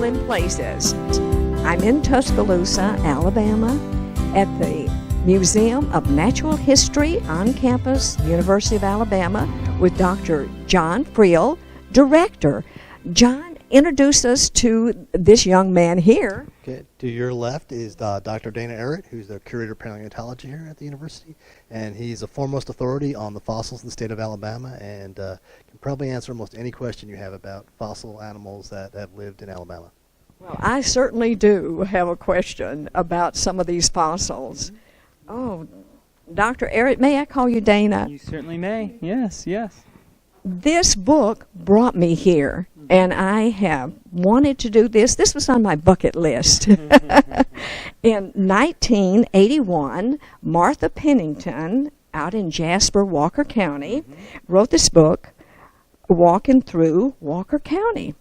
traveling places. I'm in Tuscaloosa, Alabama, at the Museum of Natural History on campus, University of Alabama, with Dr. John Friel, director. John, introduce us to this young man here. Okay, to your left is Dr. Dana Ehret, who's the curator of paleontology here at the university, and he's a foremost authority on the fossils in the state of Alabama, and can probably answer almost any question you have about fossil animals that have lived in Alabama. Well, I certainly do have a question about some of these fossils. Oh, Dr. Ehret, may I call you Dana? You certainly may. Yes, yes. This book brought me here, and I have wanted to do this. This was on my bucket list. In 1981, Martha Pennington, out in Jasper, Walker County, wrote this book, Walking Through Walker County.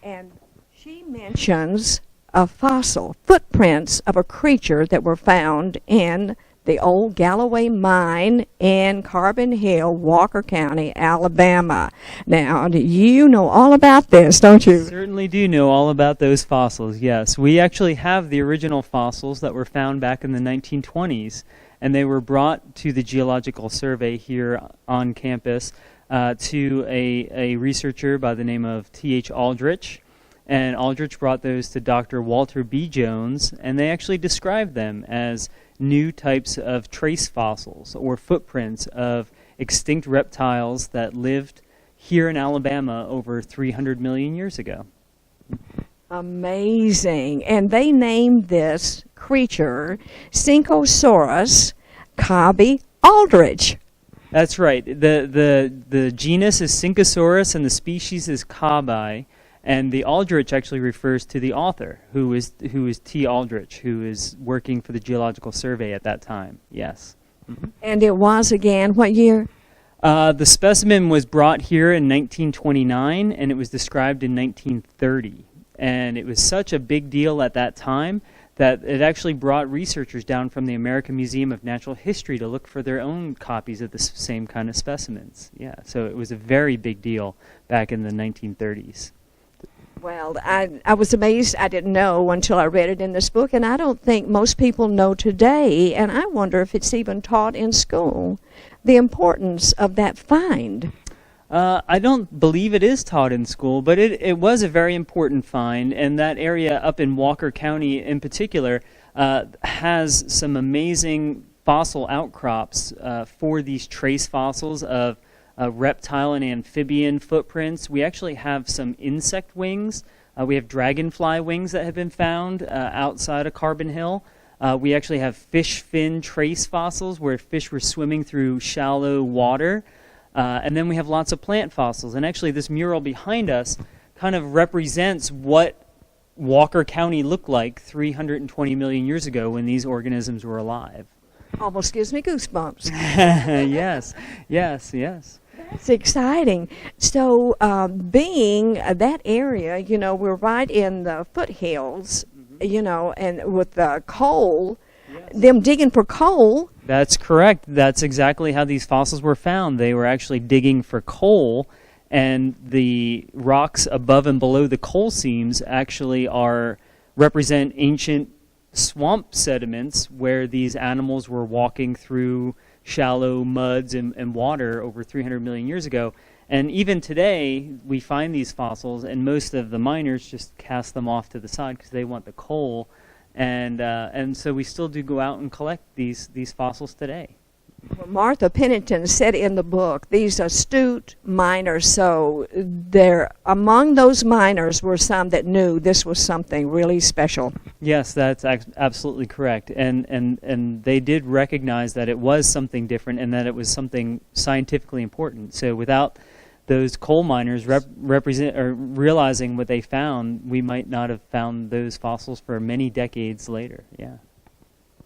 And she mentions a fossil, footprints of a creature that were found in the old Galloway mine in Carbon Hill, Walker County, Alabama. Now, you know all about this, don't you? Certainly do know all about those fossils, yes. We actually have the original fossils that were found back in the 1920s, and they were brought to the Geological Survey here on campus to a researcher by the name of T.H. Aldrich. And Aldrich brought those to Dr. Walter B. Jones, and they actually described them as new types of trace fossils or footprints of extinct reptiles that lived here in Alabama over 300 million years ago. Amazing. And they named this creature Cincosaurus cobby aldrich. That's right. The genus is Cincosaurus and the species is cobbi. And the Aldrich actually refers to the author, who is T. Aldrich, who is working for the Geological Survey at that time. Yes. Mm-hmm. And it was again what year? The specimen was brought here in 1929, and it was described in 1930. And it was such a big deal at that time that it actually brought researchers down from the American Museum of Natural History to look for their own copies of the same kind of specimens. Yeah. So it was a very big deal back in the 1930s. Well, I was amazed. I didn't know until I read it in this book, and I don't think most people know today, and I wonder if it's even taught in school, the importance of that find. I don't believe it is taught in school, but it was a very important find, and that area up in Walker County in particular has some amazing fossil outcrops for these trace fossils of reptile and amphibian footprints. We actually have some insect wings. We have dragonfly wings that have been found outside of Carbon Hill. We actually have fish fin trace fossils where fish were swimming through shallow water. And then we have lots of plant fossils. And actually this mural behind us kind of represents what Walker County looked like 320 million years ago when these organisms were alive. Almost gives me goosebumps. Yes, yes, yes. It's exciting. So being that area, you know, we're right in the foothills, you know, and with the coal, them digging for coal. That's correct. That's exactly how these fossils were found. They were actually digging for coal, and the rocks above and below the coal seams actually represent ancient swamp sediments where these animals were walking through shallow muds and water over 300 million years ago. And even today, we find these fossils, and most of the miners just cast them off to the side because they want the coal. And so we still do go out and collect these fossils today. Well, Martha Pennington said in the book, these astute miners, so there among those miners were some that knew this was something really special. Yes, that's absolutely correct. And they did recognize that it was something different and that it was something scientifically important. So without those coal miners realizing what they found, we might not have found those fossils for many decades later. Yeah.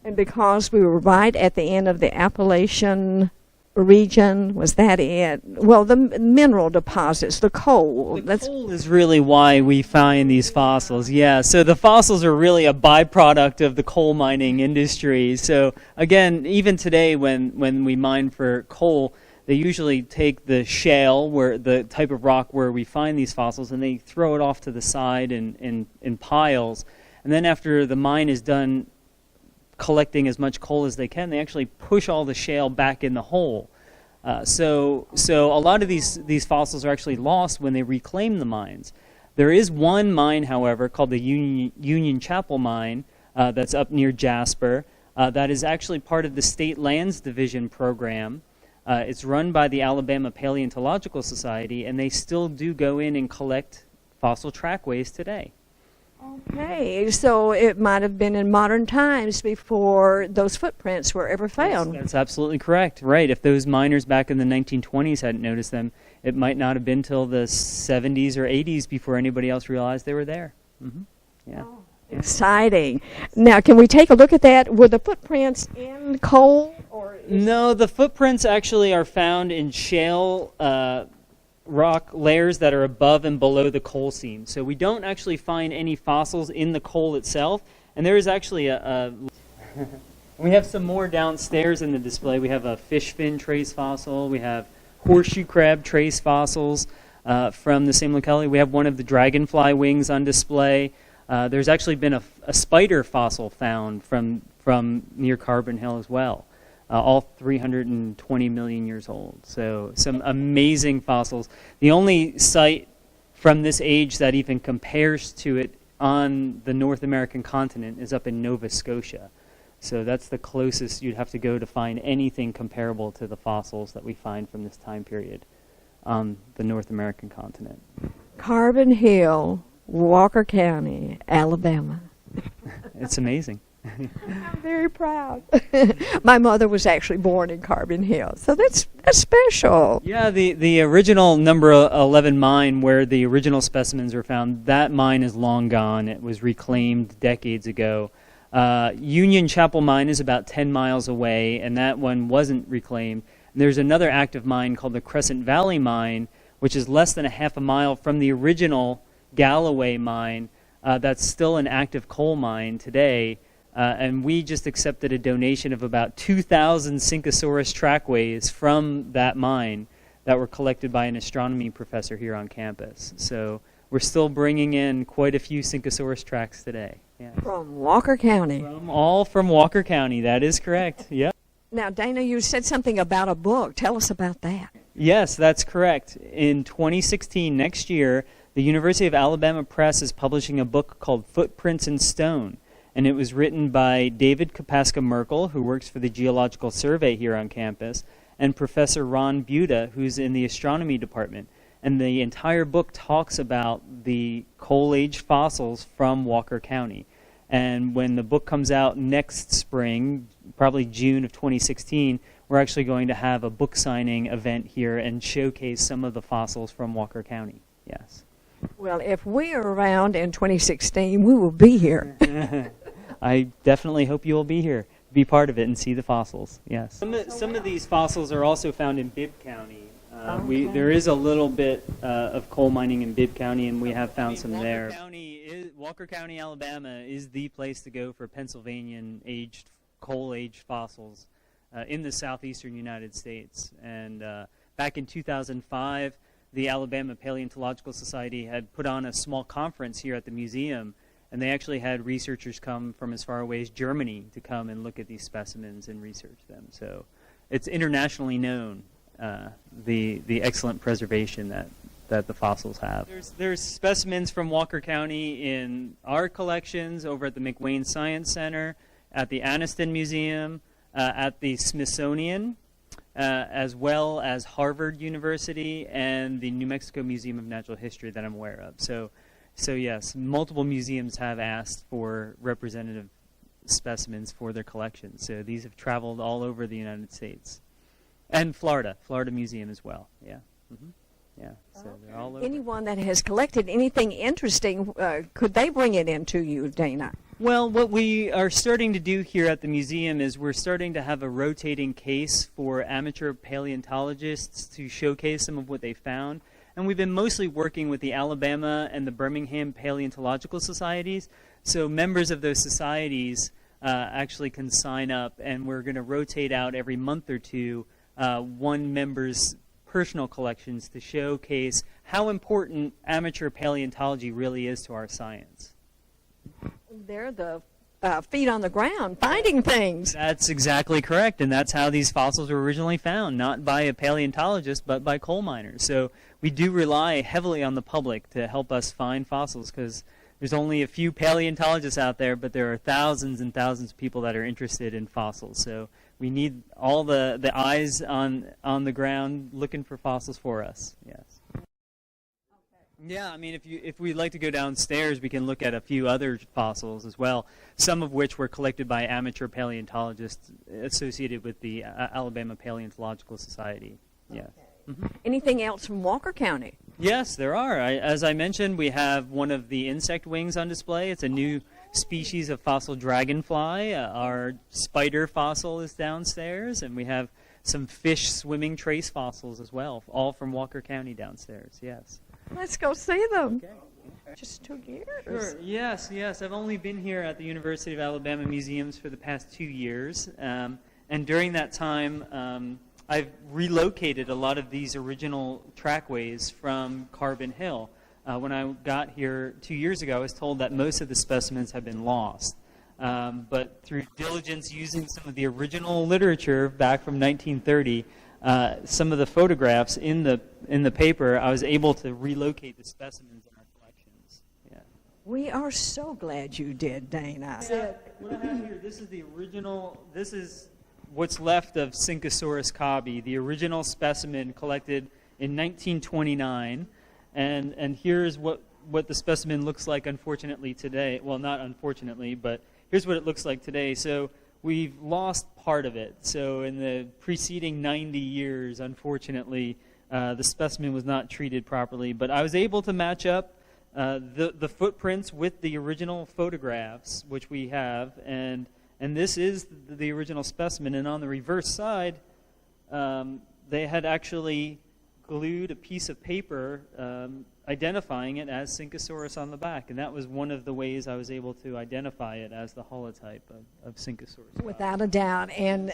And because we were right at the end of the Appalachian region, was that it? Well, the mineral deposits, the coal. The coal is really why we find these fossils, yeah. So the fossils are really a byproduct of the coal mining industry. So again, even today when we mine for coal, they usually take the shale, where the type of rock where we find these fossils, and they throw it off to the side in piles. And then after the mine is done collecting as much coal as they can, they actually push all the shale back in the hole. So a lot of these fossils are actually lost when they reclaim the mines. There is one mine, however, called the Union Chapel Mine that's up near Jasper. That is actually part of the State Lands Division program. It's run by the Alabama Paleontological Society, and they still do go in and collect fossil trackways today. Okay, so it might have been in modern times before those footprints were ever found. That's absolutely correct. Right. If those miners back in the 1920s hadn't noticed them, it might not have been till the 70s or 80s before anybody else realized they were there. Mm-hmm. Yeah. Oh, exciting. Now, can we take a look at that? Were the footprints in coal? No, the footprints actually are found in shale rock layers that are above and below the coal seam. So we don't actually find any fossils in the coal itself. And there is actually we have some more downstairs in the display. We have a fish fin trace fossil. We have horseshoe crab trace fossils from the same locality. We have one of the dragonfly wings on display. There's actually been a spider fossil found from near Carbon Hill as well. All 320 million years old. So some amazing fossils. The only site from this age that even compares to it on the North American continent is up in Nova Scotia. So that's the closest you'd have to go to find anything comparable to the fossils that we find from this time period on the North American continent. Carbon Hill, Walker County, Alabama. It's amazing. I'm very proud. My mother was actually born in Carbon Hill, so that's special. Yeah, the original number 11 mine where the original specimens were found, that mine is long gone. It was reclaimed decades ago. Union Chapel Mine is about 10 miles away, and that one wasn't reclaimed. And there's another active mine called the Crescent Valley Mine, which is less than a half a mile from the original Galloway Mine. That's still an active coal mine today. And we just accepted a donation of about 2,000 Syncosaurus trackways from that mine that were collected by an astronomy professor here on campus. So we're still bringing in quite a few Syncosaurus tracks today. Yeah. From Walker County. All from Walker County. That is correct. Yep. Now, Dana, you said something about a book. Tell us about that. Yes, that's correct. In 2016, next year, the University of Alabama Press is publishing a book called Footprints in Stone. And it was written by David Kapaska Merkel, who works for the Geological Survey here on campus, and Professor Ron Buda, who's in the astronomy department. And the entire book talks about the coal age fossils from Walker County. And when the book comes out next spring, probably June of 2016, we're actually going to have a book signing event here and showcase some of the fossils from Walker County. Yes. Well, if we are around in 2016, we will be here. I definitely hope you will be here, be part of it, and see the fossils. Yes. Some of these fossils are also found in Bibb County. There is a little bit of coal mining in Bibb County, and we have found some there. Walker County, Alabama, is the place to go for Pennsylvanian-aged, coal-aged fossils in the southeastern United States. And back in 2005, the Alabama Paleontological Society had put on a small conference here at the museum. And they actually had researchers come from as far away as Germany to come and look at these specimens and research them. So it's internationally known, the excellent preservation that the fossils have. There's specimens from Walker County in our collections over at the McWane Science Center, at the Anniston Museum, at the Smithsonian, as well as Harvard University and the New Mexico Museum of Natural History that I'm aware of. So yes, multiple museums have asked for representative specimens for their collections. So these have traveled all over the United States. And Florida Museum as well. Yeah. Mm-hmm. Yeah. So they're all over. Anyone that has collected anything interesting, could they bring it in to you, Dana? Well, what we are starting to do here at the museum is we're starting to have a rotating case for amateur paleontologists to showcase some of what they found. And we've been mostly working with the Alabama and the Birmingham Paleontological Societies. So members of those societies actually can sign up, and we're going to rotate out every month or two one member's personal collections to showcase how important amateur paleontology really is to our science. They're the feet on the ground finding things. That's exactly correct, and that's how these fossils were originally found, not by a paleontologist, but by coal miners. So we do rely heavily on the public to help us find fossils, because there's only a few paleontologists out there, but there are thousands and thousands of people that are interested in fossils. So we need all the eyes on the ground looking for fossils for us. Yes. Yeah, I mean, if we'd like to go downstairs, we can look at a few other fossils as well, some of which were collected by amateur paleontologists associated with the Alabama Paleontological Society. Yes. Okay. Anything else from Walker County? Yes, there are. As I mentioned, we have one of the insect wings on display. It's a new species of fossil dragonfly. Our spider fossil is downstairs, and we have some fish swimming trace fossils as well, all from Walker County downstairs. Yes. Let's go see them. Okay. Just 2 years. Sure. Yes. I've only been here at the University of Alabama Museums for the past 2 years, and during that time, I've relocated a lot of these original trackways from Carbon Hill. When I got here 2 years ago, I was told that most of the specimens had been lost. But through diligence using some of the original literature back from 1930, some of the photographs in the paper, I was able to relocate the specimens in our collections. Yeah. We are so glad you did, Dana. What I have here, this is the original. This is what's left of Syncosaurus cobbe, the original specimen collected in 1929, and here's what the specimen looks like, unfortunately, today. Well, not unfortunately, but here's what it looks like today. So we've lost part of it. So in the preceding 90 years, unfortunately, the specimen was not treated properly. But I was able to match up the footprints with the original photographs, which we have, and this is the original specimen. And on the reverse side, they had actually glued a piece of paper identifying it as Syncosaurus on the back. And that was one of the ways I was able to identify it as the holotype of Syncosaurus. Without a doubt. And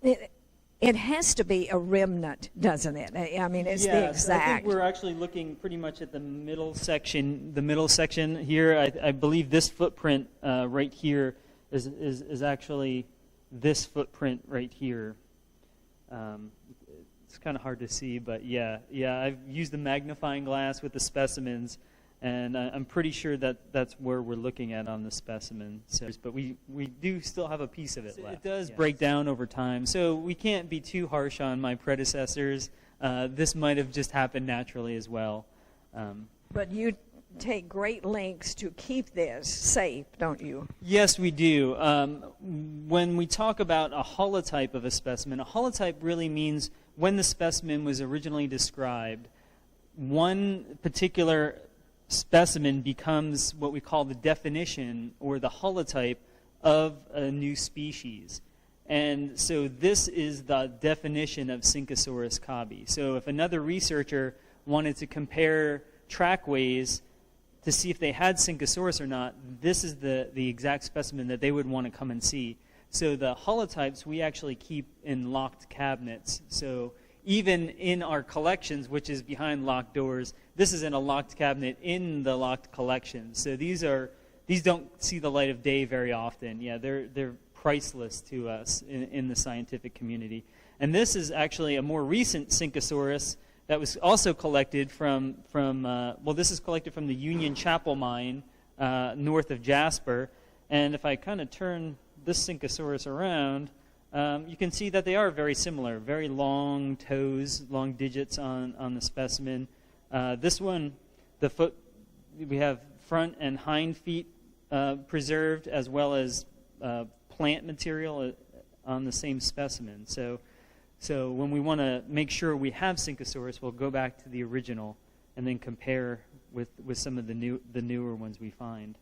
it has to be a remnant, doesn't it? I mean, it's the Yes, exact. I think we're actually looking pretty much at the middle section. The middle section here, I believe this footprint right here is actually this footprint right here. It's kind of hard to see, but yeah, I've used the magnifying glass with the specimens, and I'm pretty sure that that's where we're looking at on the specimen. So, but we do still have a piece of it left. It does break down over time, so we can't be too harsh on my predecessors. This might have just happened naturally as well. But you take great lengths to keep this safe, don't you? Yes, we do. When we talk about a holotype of a specimen, a holotype really means when the specimen was originally described, one particular specimen becomes what we call the definition or the holotype of a new species. And so this is the definition of Syncosaurus cobbe. So if another researcher wanted to compare trackways to see if they had Syncosaurus or not, this is the exact specimen that they would want to come and see. So the holotypes we actually keep in locked cabinets. So even in our collections, which is behind locked doors, this is in a locked cabinet in the locked collection. So these don't see the light of day very often. Yeah, they're priceless to us in the scientific community. And this is actually a more recent Syncosaurus that was also collected from this is collected from the Union Chapel mine north of Jasper. And if I kind of turn this Syncosaurus around, you can see that they are very similar, very long toes, long digits on the specimen. This one, the foot, we have front and hind feet preserved, as well as plant material on the same specimen. So when we want to make sure we have Syncosaurus, we'll go back to the original and then compare with some of the newer ones we find.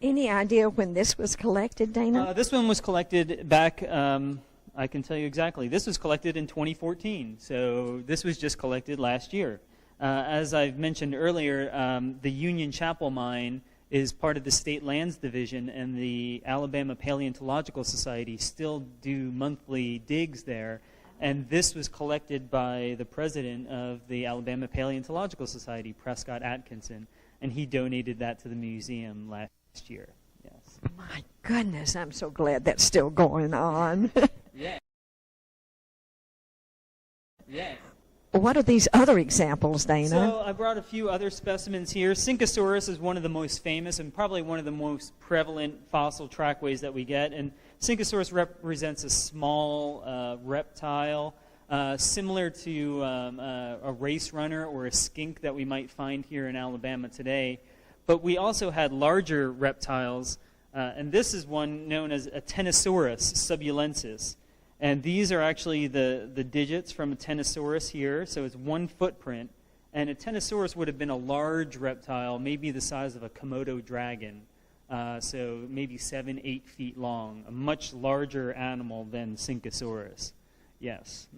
Any idea when this was collected, Dana? This one was collected back, I can tell you exactly. This was collected in 2014, so this was just collected last year. As I've mentioned earlier, the Union Chapel mine is part of the State Lands Division, and the Alabama Paleontological Society still do monthly digs there. And this was collected by the president of the Alabama Paleontological Society, Prescott Atkinson, and he donated that to the museum last year. Yes. My goodness, I'm so glad that's still going on. Yeah. Yes. What are these other examples, Dana? So I brought a few other specimens here. Syncosaurus is one of the most famous and probably one of the most prevalent fossil trackways that we get. And Syncosaurus represents a small reptile similar to a race runner or a skink that we might find here in Alabama today. But we also had larger reptiles, and this is one known as a Tenosaurus subulensis. And these are actually the digits from a Tenosaurus here, so it's one footprint. And a Tenosaurus would have been a large reptile, maybe the size of a Komodo dragon, so maybe 7-8 feet long, a much larger animal than Syncosaurus. Yes.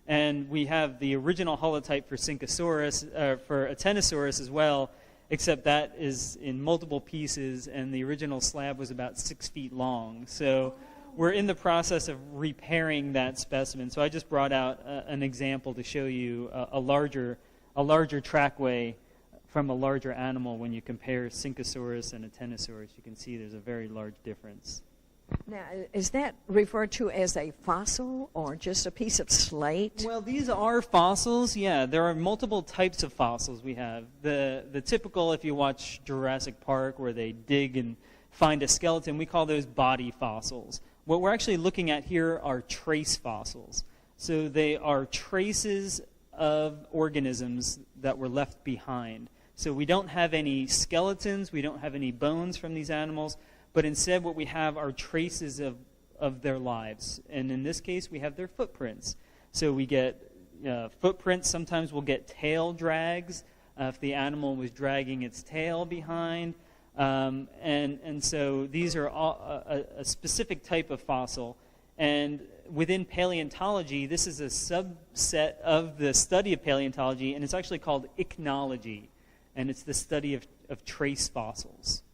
And we have the original holotype for Syncosaurus, for a Tenosaurus as well, except that is in multiple pieces, and the original slab was about 6 feet long. So we're in the process of repairing that specimen. So I just brought out an example to show you a larger trackway from a larger animal. When you compare Syncosaurus and a Tenosaurus, you can see there's a very large difference. Now, is that referred to as a fossil or just a piece of slate? Well, these are fossils. Yeah, there are multiple types of fossils we have. The typical, if you watch Jurassic Park, where they dig and find a skeleton, we call those body fossils. What we're actually looking at here are trace fossils. So they are traces of organisms that were left behind. So we don't have any skeletons, we don't have any bones from these animals, but instead what we have are traces of their lives. And in this case, we have their footprints. So we get footprints. Sometimes we'll get tail drags if the animal was dragging its tail behind. And so these are all a specific type of fossil. And within paleontology, this is a subset of the study of paleontology, and it's actually called ichnology. And it's the study of trace fossils.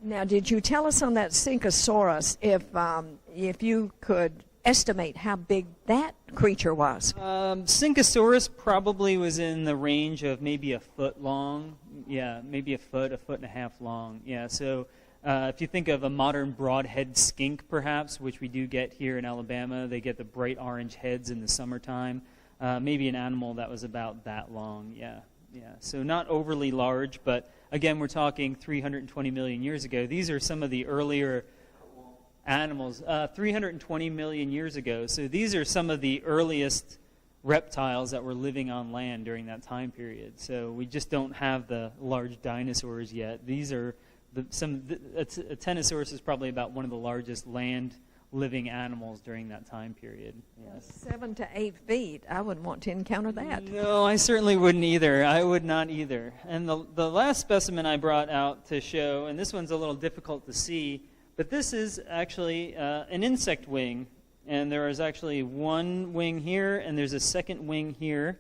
Now, did you tell us on that Syncosaurus if you could estimate how big that creature was? Syncosaurus probably was in the range of maybe a foot long. Yeah, maybe a foot and a half long. Yeah, so if you think of a modern broadhead skink, perhaps, which we do get here in Alabama, they get the bright orange heads in the summertime. Maybe an animal that was about that long. Yeah. So not overly large, but again, we're talking 320 million years ago. These are some of the earlier animals, 320 million years ago. So these are some of the earliest reptiles that were living on land during that time period. So we just don't have the large dinosaurs yet. These are a Tenosaurus is probably about one of the largest land living animals during that time period. Yes. 7 to 8 feet. I wouldn't want to encounter that. No, I certainly wouldn't either. I would not either. And the last specimen I brought out to show, and this one's a little difficult to see, but this is actually an insect wing. And there is actually one wing here, and there's a second wing here.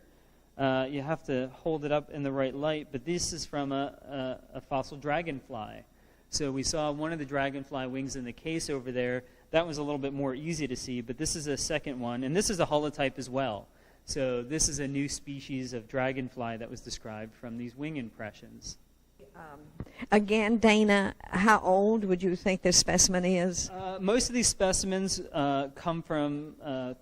You have to hold it up in the right light, but this is from a fossil dragonfly. So we saw one of the dragonfly wings in the case over there. That was a little bit more easy to see, but this is a second one, and this is a holotype as well. So this is a new species of dragonfly that was described from these wing impressions. Again, Dana, how old would you think this specimen is? Most of these specimens come from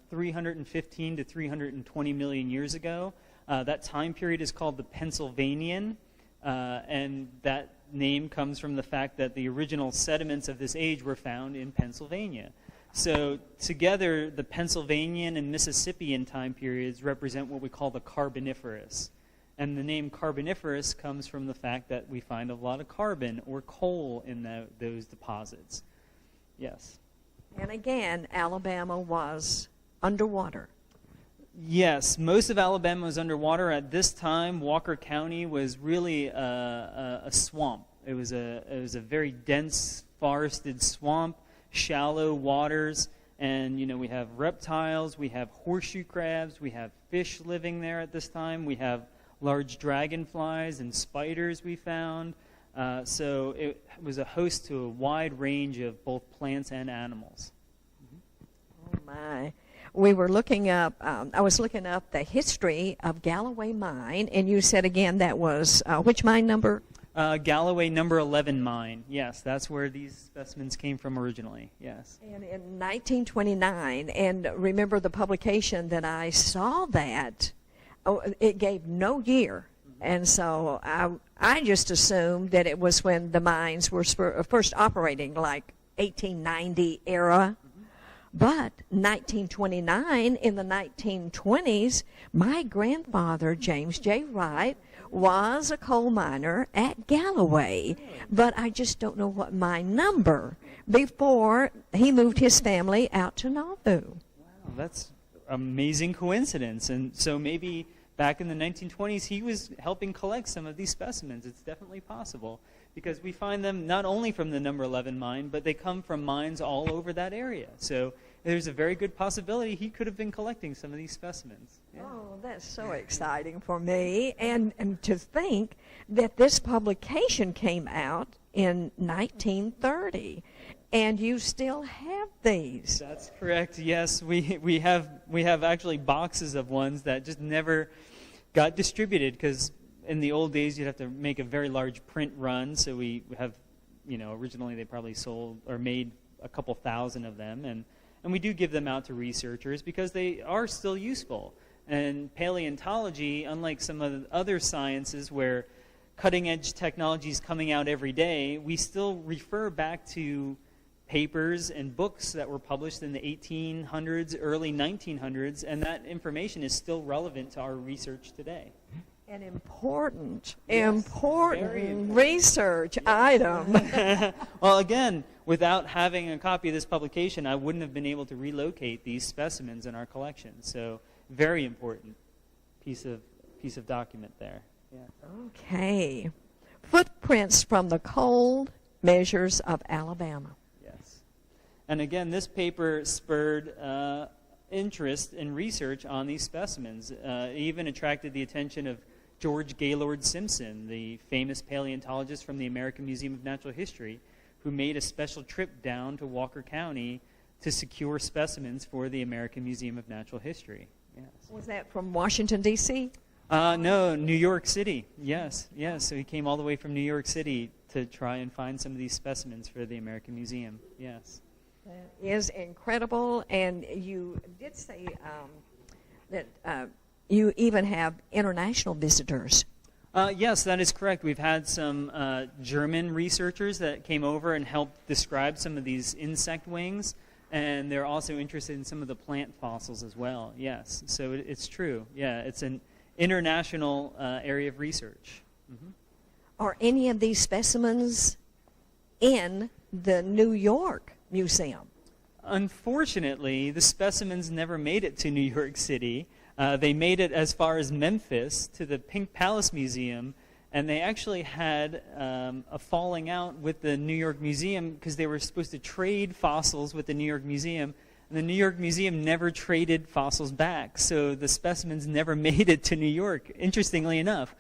315 to 320 million years ago. That time period is called the Pennsylvanian, and that name comes from the fact that the original sediments of this age were found in Pennsylvania. So together, the Pennsylvanian and Mississippian time periods represent what we call the Carboniferous. And the name Carboniferous comes from the fact that we find a lot of carbon or coal in those deposits. Yes. And again, Alabama was underwater. Yes, most of Alabama was underwater. At this time, Walker County was really a swamp. It was a very dense, forested swamp, shallow waters, and we have reptiles, we have horseshoe crabs, we have fish living there at this time, we have large dragonflies and spiders we found. So it was a host to a wide range of both plants and animals. Oh my. we were looking up, I was looking up the history of Galloway Mine, and you said again that was, which mine number? Galloway number 11 mine. Yes, that's where these specimens came from originally. Yes. And in 1929, and remember the publication that I saw that, it gave no year. And so I just assumed that it was when the mines were first operating, like 1890 era. But 1929, in the 1920s, my grandfather, James J. Wright, was a coal miner at Galloway. But I just don't know what mine number before he moved his family out to Nauvoo. Wow, that's amazing coincidence. And so maybe back in the 1920s, he was helping collect some of these specimens. It's definitely possible because we find them not only from the number 11 mine, but they come from mines all over that area. So there's a very good possibility he could have been collecting some of these specimens. Yeah. Oh, that's so exciting for me. And to think that this publication came out in 1930, and you still have these. That's correct. Yes, we have actually boxes of ones that just never got distributed because in the old days you'd have to make a very large print run. So we have, originally they probably sold or made a couple thousand of them, and we do give them out to researchers because they are still useful. And paleontology, unlike some of the other sciences where cutting-edge technology is coming out every day, we still refer back to papers and books that were published in the 1800s, early 1900s, and that information is still relevant to our research today. An important Very important. research item. Well, again, without having a copy of this publication, I wouldn't have been able to relocate these specimens in our collection. So, very important piece of document there. Yeah. Okay. Footprints from the cold measures of Alabama. Yes. And again, this paper spurred interest in research on these specimens. It even attracted the attention of George Gaylord Simpson, the famous paleontologist from the American Museum of Natural History, who made a special trip down to Walker County to secure specimens for the American Museum of Natural History. Yes. Was that from Washington, D.C.? No, New York City. Yes. So he came all the way from New York City to try and find some of these specimens for the American Museum. Yes. That is incredible. And you did say that you even have international visitors. Yes, that is correct. We've had some German researchers that came over and helped describe some of these insect wings, and they're also interested in some of the plant fossils as well. Yes, so it's true. Yeah, it's an international area of research. Mm-hmm. Are any of these specimens in the New York Museum? Unfortunately, the specimens never made it to New York City. They made it as far as Memphis to the Pink Palace Museum, and they actually had a falling out with the New York Museum because they were supposed to trade fossils with the New York Museum, and the New York Museum never traded fossils back, so the specimens never made it to New York, interestingly enough.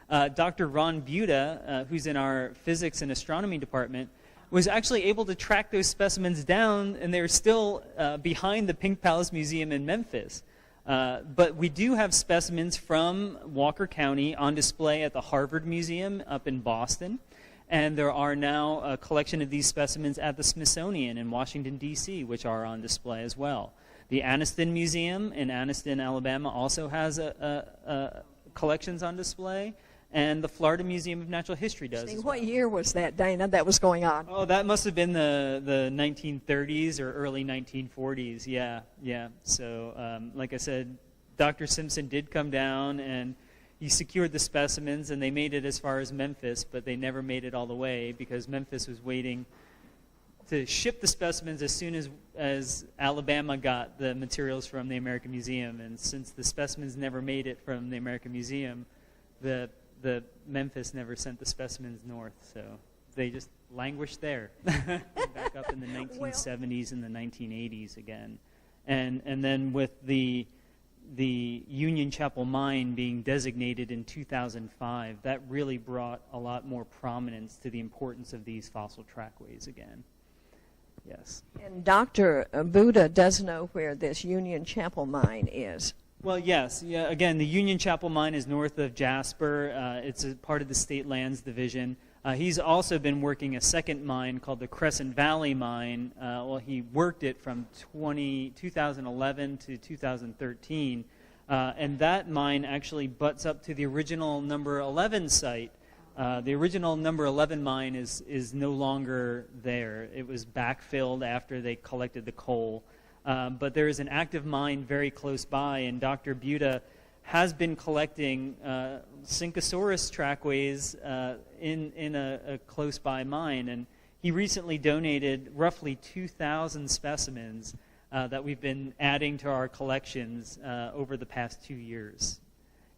Dr. Ron Buda, who's in our physics and astronomy department, was actually able to track those specimens down, and they're still behind the Pink Palace Museum in Memphis. But we do have specimens from Walker County on display at the Harvard Museum up in Boston. And there are now a collection of these specimens at the Smithsonian in Washington, D.C., which are on display as well. The Anniston Museum in Anniston, Alabama, also has collections on display. And the Florida Museum of Natural History does as well. What year was that, Dana, that was going on? Oh, that must have been the 1930s or early 1940s. Yeah. So, like I said, Dr. Simpson did come down and he secured the specimens, and they made it as far as Memphis, but they never made it all the way because Memphis was waiting to ship the specimens as soon as Alabama got the materials from the American Museum. And since the specimens never made it from the American Museum, the Memphis never sent the specimens north, so they just languished there. Back up in the 1970s and the 1980s again. And then with the Union Chapel mine being designated in 2005, that really brought a lot more prominence to the importance of these fossil trackways again. Yes. And Dr. Buddha does know where this Union Chapel mine is. Well, yes. Yeah. Again, the Union Chapel mine is north of Jasper. It's a part of the State Lands Division. He's also been working a second mine called the Crescent Valley Mine. He worked it from 2011 to 2013. And that mine actually butts up to the original number 11 site. The original number 11 mine is no longer there. It was backfilled after they collected the coal. But there is an active mine very close by, and Dr. Buda has been collecting Syncosaurus trackways in a close-by mine. And he recently donated roughly 2,000 specimens that we've been adding to our collections over the past 2 years.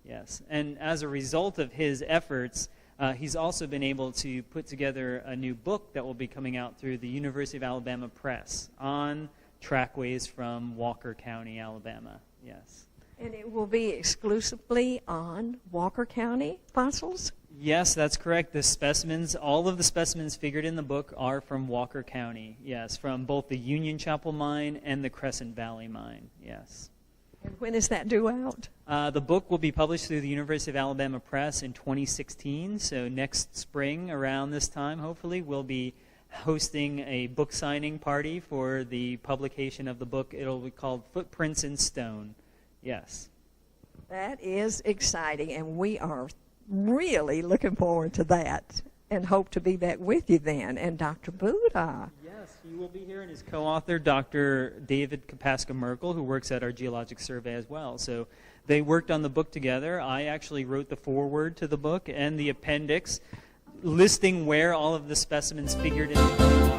Yes, and as a result of his efforts, he's also been able to put together a new book that will be coming out through the University of Alabama Press on trackways from Walker County, Alabama. Yes. And it will be exclusively on Walker County fossils? Yes, that's correct. The specimens, all of the specimens figured in the book are from Walker County. Yes, from both the Union Chapel mine and the Crescent Valley mine. Yes. And when is that due out? The book will be published through the University of Alabama Press in 2016. So next spring, around this time, hopefully, we'll be hosting a book signing party for the publication of the book. It'll be called Footprints in Stone. Yes. That is exciting, and we are really looking forward to that and hope to be back with you then. And Dr. Buddha. Yes, he will be here, and his co-author, Dr. David Kapaska-Merkel, who works at our Geologic Survey as well. So they worked on the book together. I actually wrote the foreword to the book and the appendix listing where all of the specimens figured in the book.